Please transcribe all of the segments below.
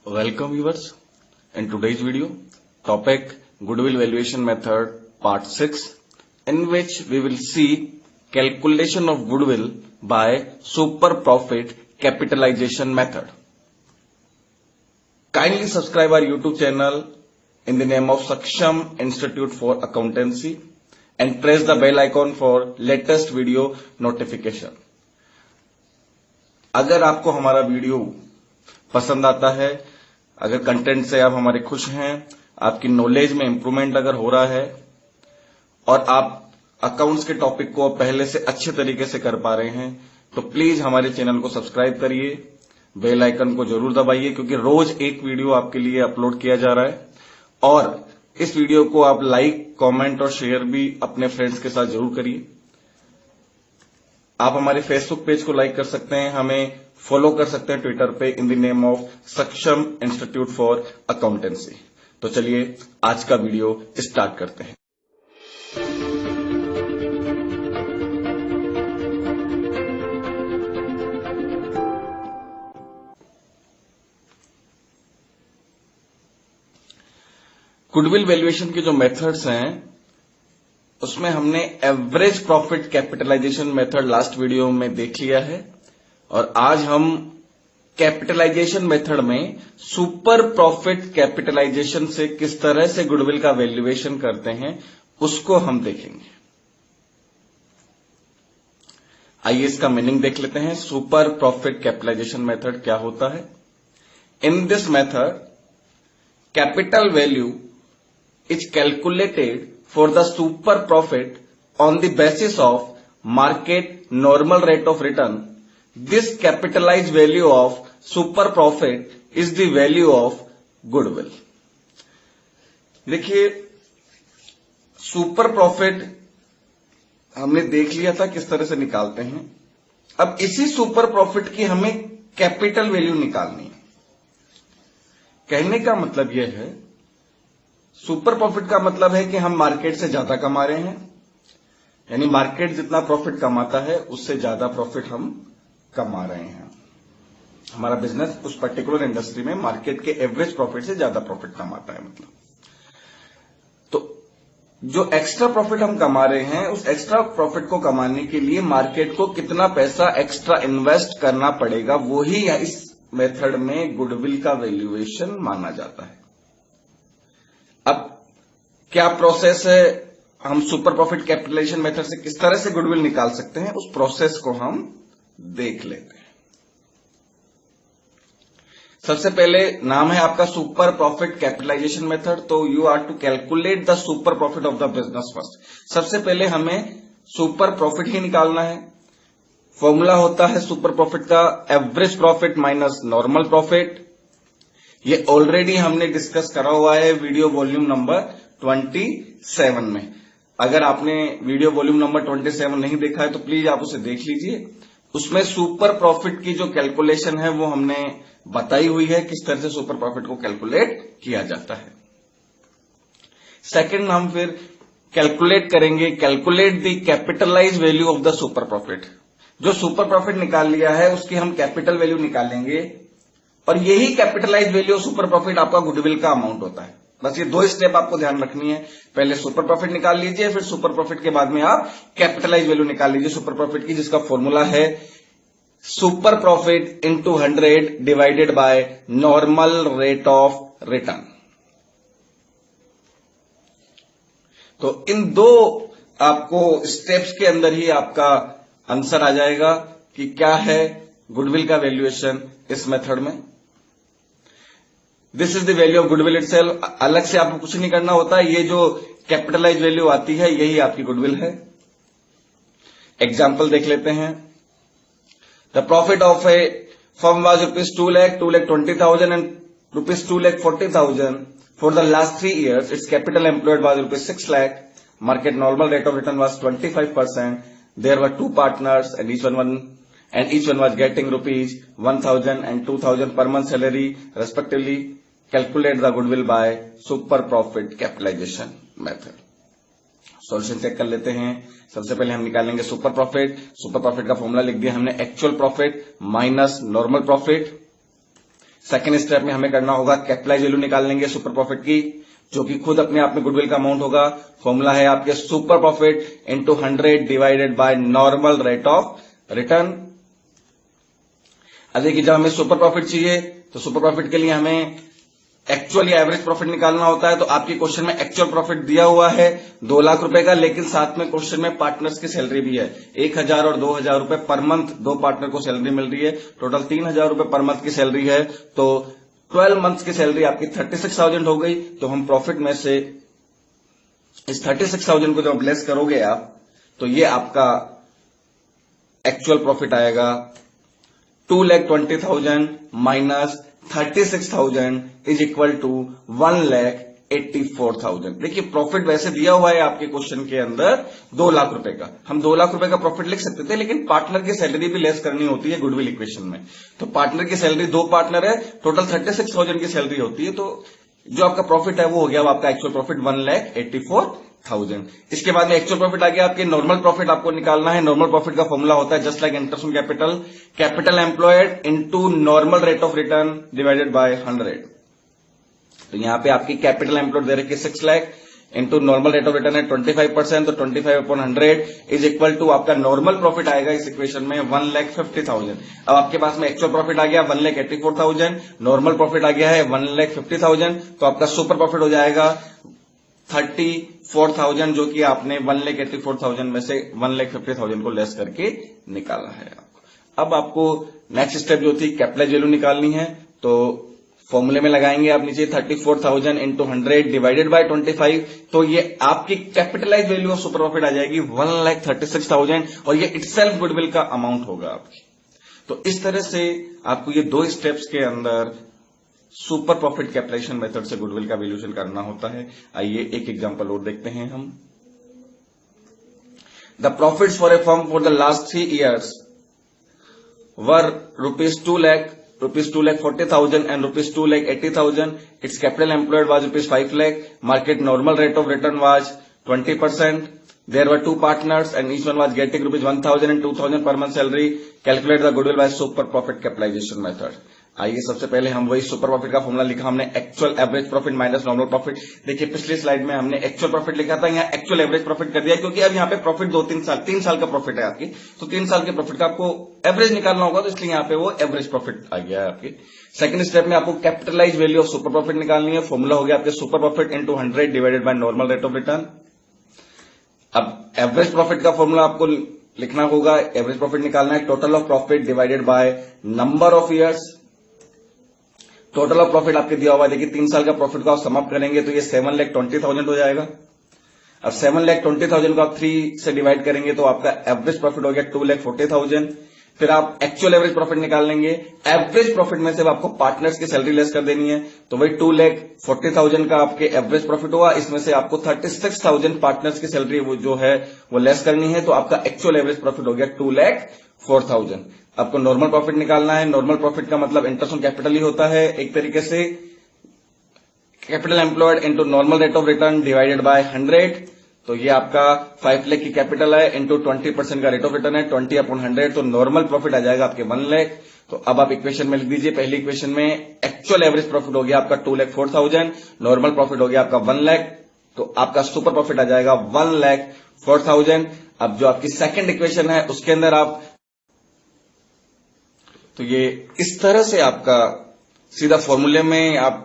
Welcome viewers. In today's video, topic Goodwill Valuation Method Part 6, in which we will see calculation of goodwill by super profit capitalization method. Kindly subscribe our YouTube channel in the name of Saksham Institute for Accountancy and press the bell icon for latest video notification. अगर आपको हमारा video पसंद आता है, अगर content से आप हमारे खुश हैं, आपकी नॉलेज में इंप्रूवमेंट अगर हो रहा है और आप अकाउंट्स के टॉपिक को पहले से अच्छे तरीके से कर पा रहे हैं, तो प्लीज हमारे चैनल को सब्सक्राइब करिए, बेल आइकन को जरूर दबाइए क्योंकि रोज एक वीडियो आपके लिए अपलोड किया जा रहा है। और इस वीडियो को आप लाइक, कमेंट और शेयर भी अपने फ्रेंड्स के साथ जरूर करिए। आप हमारे फेसबुक पेज को लाइक कर सकते हैं, हमें फॉलो कर सकते हैं ट्विटर पे इन द नेम ऑफ सक्षम इंस्टीट्यूट फॉर अकाउंटेंसी। तो चलिए आज का वीडियो स्टार्ट करते हैं। गुडविल वैल्यूएशन के जो मेथड्स हैं उसमें हमने average profit capitalization method last video में देख लिया है और आज हम कैपिटलाइजेशन मेथड में सुपर प्रॉफिट कैपिटलाइजेशन से किस तरह से गुडविल का वैल्यूएशन करते हैं उसको हम देखेंगे। आइए इसका मीनिंग देख लेते हैं। सुपर प्रॉफिट कैपिटलाइजेशन मेथड क्या होता है? In this method capital value is calculated for the super profit on the basis of market normal rate of return. This capitalized value of super profit is the value of goodwill. देखिए, super profit हमने देख लिया था किस तरह से निकालते हैं। अब इसी सुपर प्रॉफिट की हमें कैपिटल वैल्यू निकालनी है। कहने का मतलब यह है, सुपर प्रॉफिट का मतलब है कि हम मार्केट से ज्यादा कमा रहे हैं, यानी मार्केट जितना प्रॉफिट कमाता है उससे ज्यादा प्रॉफिट हम कमा रहे हैं। हमारा बिजनेस उस पर्टिकुलर इंडस्ट्री में मार्केट के एवरेज प्रॉफिट से ज्यादा प्रॉफिट कमाता है। मतलब तो जो एक्स्ट्रा प्रॉफिट हम कमा रहे हैं, उस एक्स्ट्रा प्रॉफिट को कमाने के लिए मार्केट को कितना पैसा एक्स्ट्रा इन्वेस्ट करना पड़ेगा, वो ही इस मेथड में गुडविल का वैल्यूएशन माना जाता है। अब क्या प्रोसेस है, हम सुपर प्रॉफिट कैपिटलाइजेशन मेथड से किस तरह से गुडविल निकाल सकते हैं, उस प्रोसेस को हम देख लेते हैं। सबसे पहले नाम है आपका सुपर प्रॉफिट कैपिटलाइजेशन मेथड, तो you are to calculate the super profit of the business first. सबसे पहले हमें सुपर प्रॉफिट ही निकालना है। फॉर्मूला होता है सुपर प्रॉफिट का average profit minus normal profit. ये ऑलरेडी हमने डिस्कस करा हुआ है वीडियो वॉल्यूम नंबर 27 में। अगर आपने वीडियो वॉल्यूम नंबर 27 नहीं देखा है तो प्लीज आप उसे देख लीजिए। उसमें सुपर प्रॉफिट की जो कैलकुलेशन है वो हमने बताई हुई है, किस तरह से सुपर प्रॉफिट को कैलकुलेट किया जाता है। सेकंड हम फिर कैलकुलेट करेंगे, calculate the capitalize value of the super profit. जो सुपर प्रॉफिट निकाल लिया है उसकी हम कैपिटल वैल्यू निकालेंगे और यही capitalize value of super profit आपका गुडविल का अमाउंट होता है। बस ये दो स्टेप आपको ध्यान रखनी है। पहले सुपर प्रॉफिट निकाल लीजिए, फिर सुपर प्रॉफिट के बाद में आप कैपिटलाइज वैल्यू निकाल लीजिए सुपर प्रॉफिट की, जिसका फॉर्मूला है super profit into 100 divided by normal rate of return. तो इन दो आपको स्टेप्स के अंदर ही आपका आंसर आ जाएगा कि क्या है गुडविल का वैल्यूएशन इस मेथड में। This is the value of goodwill itself. अलग से आपको कुछ नहीं करना होता है, ये जो कैपिटलाइज वैल्यू आती है यही आपकी गुडविल है। एग्जाम्पल देख लेते हैं। The profit of A firm was ₹2,20,000 and ₹2,40,000 for the last 3 years. Its capital employed was ₹6 lakh. Market normal rate of return was 25%. There were 2 partners and each one was getting ₹1,000 and 2,000 per month salary respectively. Calculate the goodwill by super profit capitalization method. Solution check कर लेते हैं। सबसे पहले हम निकालेंगे super profit. Super profit का formula लिख दिया हमने, actual profit minus normal profit. Second step में हमें करना होगा कैपिटलाइज वैल्यू निकाल लेंगे सुपर प्रॉफिट की, जो कि खुद अपने आप में गुडविल का अमाउंट होगा। फॉर्मूला है आपके super profit into 100 divided by normal rate of return. अब देखिए, जब हमें सुपर प्रॉफिट चाहिए तो सुपर प्रॉफिट के लिए हमें एक्चुअल या एवरेज प्रॉफिट निकालना होता है। तो आपके क्वेश्चन में एक्चुअल प्रॉफिट दिया हुआ है 2 लाख रुपए का, लेकिन साथ में क्वेश्चन में पार्टनर्स की सैलरी भी है। 1000 और 2000 रुपए पर मंथ दो पार्टनर को सैलरी मिल रही है, टोटल 3000 रुपए पर मंथ की सैलरी है। तो 12 मंथ्स की सैलरी आपकी 36,000 हो गई। तो हम प्रॉफिट में से इस 36,000 को जब लेस करोगे आप, तो ये आपका एक्चुअल प्रॉफिट आएगा 2,20,000 माइनस 36,000 इज इक्वल टू 1,84,000। देखिए, प्रॉफिट वैसे दिया हुआ है आपके क्वेश्चन के अंदर 2 लाख रुपए का। हम 2 लाख रुपए का प्रॉफिट लिख सकते थे, लेकिन पार्टनर की सैलरी भी लेस करनी होती है गुडविल इक्वेशन में। तो पार्टनर की सैलरी, 2 पार्टनर है, टोटल 36,000 की सैलरी होती है। तो जो आपका प्रॉफिट है वो हो गया अब आपका एक्चुअल प्रॉफिट 1,84,000। इसके बाद में एक्चुअल प्रॉफिट आ गया आपके नॉर्मल प्रॉफिट आपको निकालना है। नॉर्मल प्रॉफिट का फॉर्मूला होता है just like interest on capital, capital employed into normal rate of return divided by 100। तो यहां पे आपकी कैपिटल एम्प्लॉयड दे रखी 6 lakh into normal rate of return है 25%, तो 25/100 इज इक्वल टू आपका नॉर्मल प्रॉफिट आएगा इस इक्वेशन में 1,50,000। अब आपके पास में एक्चुअल प्रॉफिट आ गया 1,84,000, नॉर्मल प्रॉफिट आ गया है 1,50,000। तो आपका सुपर प्रॉफिट हो जाएगा 34,000, जो कि आपने 1,84,000 में से 1,50,000 को लेस करके निकाला है आपको। अब आपको नेक्स्ट स्टेप जो थी कैपिटलाइज वैल्यू निकालनी है। तो फॉर्मूले में लगाएंगे आप नीचे 34,000 इंटू 100 डिवाइडेड बाय 25। तो ये आपकी capitalise value of super profit आ जाएगी 1,36,000, और ये इटसेल्फ गुडविल का अमाउंट होगा आपकी। तो इस तरह से आपको ये 2 स्टेप्स के अंदर सुपर प्रॉफिट कैपिटलाइजेशन मेथड से गुडविल का वैल्यूएशन करना होता है। आइए एक एग्जांपल और देखते हैं हम। The profits for a firm for the last 3 years were rupees 2,40,000 and rupees 2,80,000. Its capital employed was rupees 5 lakh. Market normal rate of return was 20%. There were 2 partners and each one was getting rupees 1,000 and 2,000 per month salary. Calculate the goodwill by super profit capitalization method. आइए सबसे पहले हम वही super profit का formula लिखा हमने, actual average profit minus normal profit. देखिए, पिछली स्लाइड में हमने एक्चुअल प्रॉफिट लिखा था, यहाँ एक्चुअल एवरेज प्रॉफिट कर दिया, क्योंकि अब यहाँ पे प्रॉफिट 3 साल का प्रॉफिट है आपकी। तो 3 साल के प्रॉफिट का आपको एवरेज निकालना होगा, तो इसलिए यहाँ पे वो एवरेज प्रॉफिट आ गया है आपकी। सेकंड स्टेप में आपको capitalize value of super profit निकालनी है। फॉर्मूला हो गया आपके super profit into 100 divided by normal rate of return. अब एवरेज प्रॉफिट का फॉर्मूला आपको लिखना होगा, एवरेज प्रॉफिट निकालना है total of profit divided by number of years. Total of profit आपके दिया हुआ है, देखिए 3 साल का प्रॉफिट को आप समाप्त करेंगे तो ये 7,20,000 हो जाएगा। अब 7,20,000 को आप 3 से डिवाइड करेंगे तो आपका एवरेज प्रॉफिट हो गया 2,40,000। फिर आप एक्चुअल एवरेज प्रॉफिट निकाल लेंगे। एवरेज प्रॉफिट में से आपको पार्टनर्स की सैलरी लेस कर देनी है, तो वही 2,40,000 का आपके एवरेज प्रॉफिट हुआ। इसमें से आपको 36,000 पार्टनर्स की सैलरी वो जो है वो लेस करनी है, तो आपका एक्चुअल एवरेज प्रॉफिट हो गया 2,04,000। आपको नॉर्मल प्रॉफिट निकालना है। नॉर्मल प्रॉफिट का मतलब इंटरेस्ट ऑन कैपिटल ही होता है एक तरीके से, capital employed into normal rate of return divided by 100। तो ये आपका 5 लाख की कैपिटल है इनटू 20% का रेट ऑफ रिटर्न है 20/100, तो नॉर्मल प्रॉफिट आ जाएगा आपके 1 लाख। तो अब आप इक्वेशन में लिख दीजिए, पहली इक्वेशन में एक्चुअल एवरेज प्रॉफिट हो गया आपका 2,04,000, नॉर्मल प्रॉफिट हो गया आपका 1 लाख, तो आपका सुपर प्रॉफिट आ जाएगा 1,04,000। अब जो आपकी सेकंड इक्वेशन है उसके अंदर आप, तो ये इस तरह से आपका सीधा फॉर्मूले में आप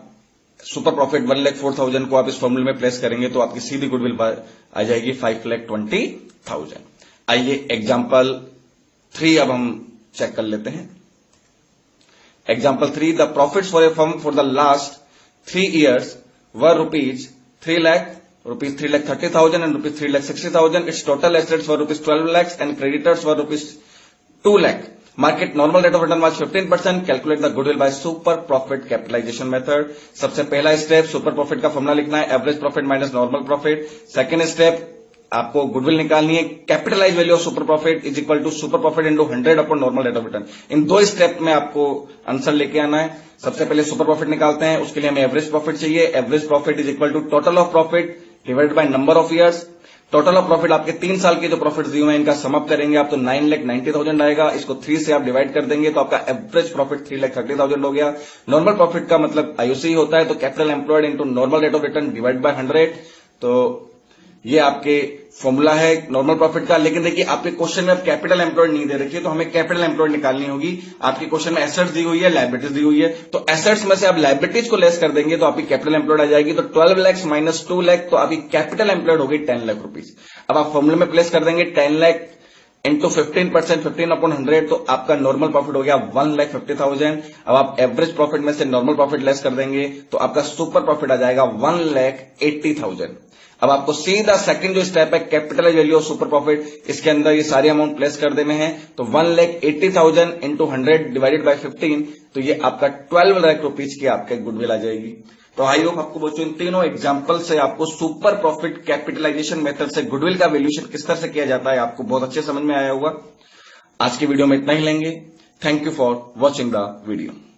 सुपर प्रॉफिट 1,04,000 को आप इस फॉर्मूले में प्लेस करेंगे तो आपकी सीधी गुडविल आ जाएगी 5,20,000। आइए एग्जांपल 3 अब हम चेक कर लेते हैं। Example 3, the profits for a firm for the last 3 years were rupees 3 lakh, rupees 3,30,000 and rupees 3,60,000. Its total assets were rupees 12 lakhs and creditors were rupees 2 lakh. Market normal rate of return was 15%. Calculate the goodwill by super profit capitalization method. सबसे पहला step super profit का formula लिखना है, average profit minus normal profit. Second step आपको goodwill निकालनी है, capitalize value of super profit is equal to super profit into 100 upon normal rate of return. इन 2 step में आपको आंसर लेके आना है। सबसे पहले सुपर प्रॉफिट निकालते हैं, उसके लिए हमें एवरेज प्रॉफिट चाहिए। Average profit is equal to total of profit divided by number of years. Total of profit आपके 3 साल के जो प्रॉफिट दिए हुए हैं इनका समअप करेंगे आप तो 9,90,000 आएगा। इसको 3 से आप डिवाइड कर देंगे तो आपका एवरेज प्रॉफिट 3,30,000 हो गया। नॉर्मल प्रॉफिट का मतलब आईओसी होता है, तो capital employed into normal rate of return divide by 100। तो ये आपके फॉर्मूला है नॉर्मल प्रॉफिट का। लेकिन देखिए आपके क्वेश्चन में अब कैपिटल एम्प्लॉयड नहीं दे रखी है, तो हमें कैपिटल एम्प्लॉयड निकालनी होगी। आपके क्वेश्चन में एसेट्स दी हुई है, लायबिलिटीज दी हुई है, तो एसेट्स में से आप लायबिलिटीज को लेस कर देंगे तो आपकी कैपिटल एम्प्लॉयड आ जाएगी। तो 12 लाख माइनस 2 लाख, तो आपकी कैपिटल एम्प्लॉयड होगी 10 लाख रुपीज। अब आप फॉर्मूले में प्लेस कर देंगे 10 लाख इंटू 15%, 15/100, तो आपका नॉर्मल प्रॉफिट हो गया 1,50,000। अब आप एवरेज प्रॉफिट में से नॉर्मल प्रॉफिट लेस कर देंगे तो आपका सुपर प्रॉफिट आ जाएगा 1,80,000। अब आपको सीधा सेकंड जो स्टेप है capital value of super profit, इसके अंदर ये सारे अमाउंट प्लेस कर देने हैं। तो 1,80,000 इंटू 100 डिवाइडेड बाय 15, तो ये आपका 12 लाख रुपीज की आपके गुडविल आ जाएगी। तो आई होप आपको बच्चों इन तीनों एग्जांपल से आपको सुपर प्रॉफिट कैपिटलाइजेशन मेथड से गुडविल का वैल्यूएशन किस तरह से किया जाता है आपको बहुत अच्छे समझ में आया होगा। आज की वीडियो में इतना ही लेंगे। Thank you for watching the video.